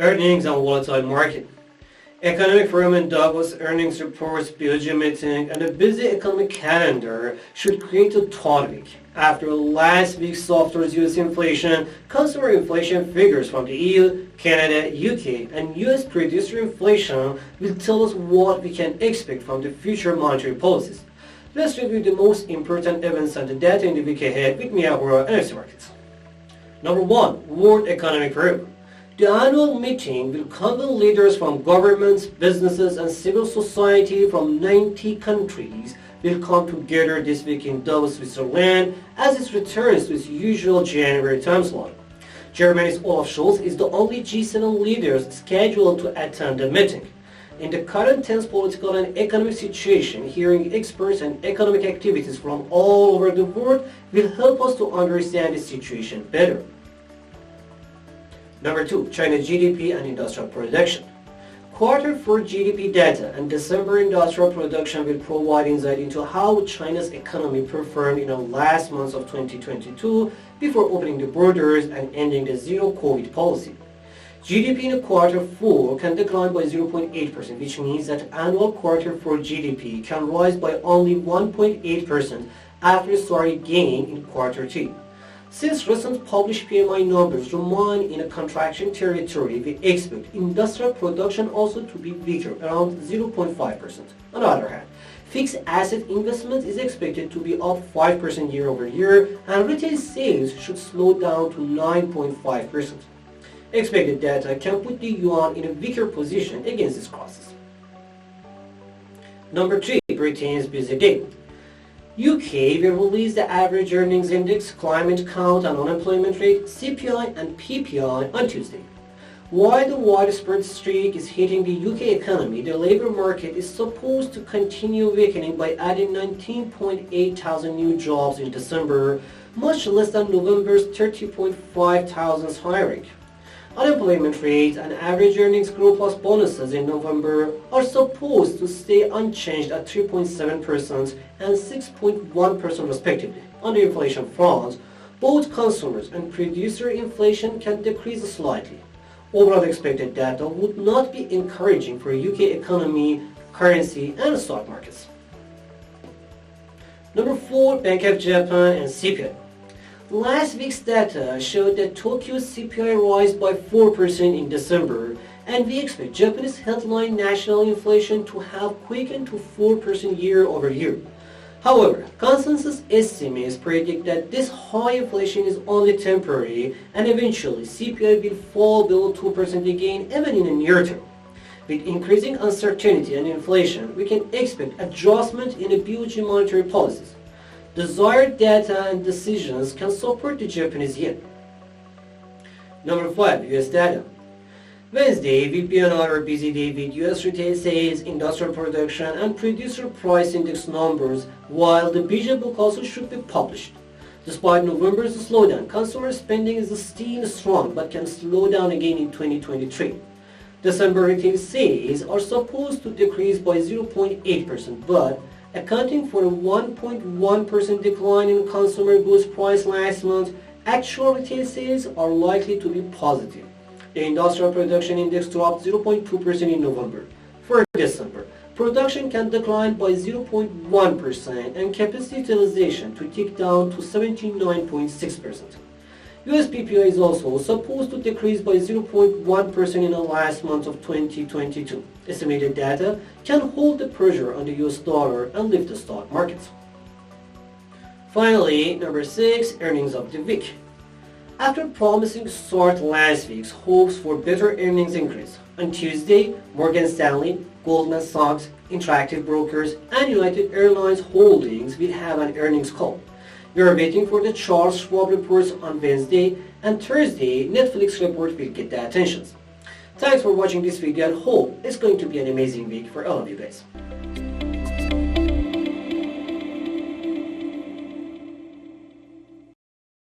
Earnings and volatile market. Economic firm in Davos earnings reports, BOJ meeting, and a busy economic calendar should create a thought week. After last week's softer US inflation, consumer inflation figures from the EU, Canada, UK, and US producer inflation will tell us what we can expect from the future monetary policies. Let's review the most important events and the data in the week ahead with me, Ahura, and FC Markets. Number 1. World Economic Forum. The annual meeting will convene leaders from governments, businesses, and civil society from 90 countries will come together this week in Davos, Switzerland, as it returns to its usual January time slot. Germany's Olaf Scholz is the only G7 leader scheduled to attend the meeting. In the current tense political and economic situation, hearing experts and economic activities from all over the world will help us to understand the situation better. Number 2. China GDP and industrial production. Q4 GDP data and December industrial production will provide insight into how China's economy performed in the last months of 2022 before opening the borders and ending the zero-COVID policy. GDP in Q4 can decline by 0.8%, which means that annual Q4 GDP can rise by only 1.8% after a sorry gain in Q3. Since recent published PMI numbers remain in a contraction territory, we expect industrial production also to be weaker, around 0.5%. On the other hand, fixed asset investment is expected to be up 5% year over year, and retail sales should slow down to 9.5%. Expected data can put the yuan in a weaker position against this crisis. Number 3. Britain's busy day. UK will release the average earnings index, climate count and unemployment rate, CPI and PPI on Tuesday. While the widespread streak is hitting the UK economy, the labour market is supposed to continue weakening by adding 19.8 thousand new jobs in December, much less than November's 30.5 thousand hiring. Unemployment rate and average earnings growth plus bonuses in November are supposed to stay unchanged at 3.7% and 6.1% respectively. On the inflation front, both consumers and producer inflation can decrease slightly. Overall expected data would not be encouraging for UK economy, currency, and stock markets. Number 4. Bank of Japan and CPI. Last week's data showed that Tokyo's CPI rose by 4% in December, and we expect Japanese headline national inflation to have quickened to 4% year over year. However, consensus estimates predict that this high inflation is only temporary, and eventually CPI will fall below 2% again even in the near term. With increasing uncertainty and inflation, we can expect adjustment in the BOJ monetary policies. Desired data and decisions can support the Japanese yen. Number 5. US data. Wednesday will be another busy day with US retail sales, industrial production, and producer price index numbers, while the BOJ book also should be published. Despite November's slowdown, consumer spending is still strong but can slow down again in 2023. December retail sales are supposed to decrease by 0.8%, but accounting for a 1.1% decline in consumer goods price last month, actual retail sales are likely to be positive. The industrial production index dropped 0.2% in November. For December, production can decline by 0.1% and capacity utilization to tick down to 79.6%. US PPI is also supposed to decrease by 0.1% in the last month of 2022. Estimated data can hold the pressure on the US dollar and lift the stock markets. Finally, number 6, earnings of the week. After promising start last week, hopes for better earnings increase. On Tuesday, Morgan Stanley, Goldman Sachs, Interactive Brokers, and United Airlines Holdings will have an earnings call. We are waiting for the Charles Schwab reports on Wednesday, and Thursday, Netflix report will get the attentions. Thanks for watching this video and hope it's going to be an amazing week for all of you guys.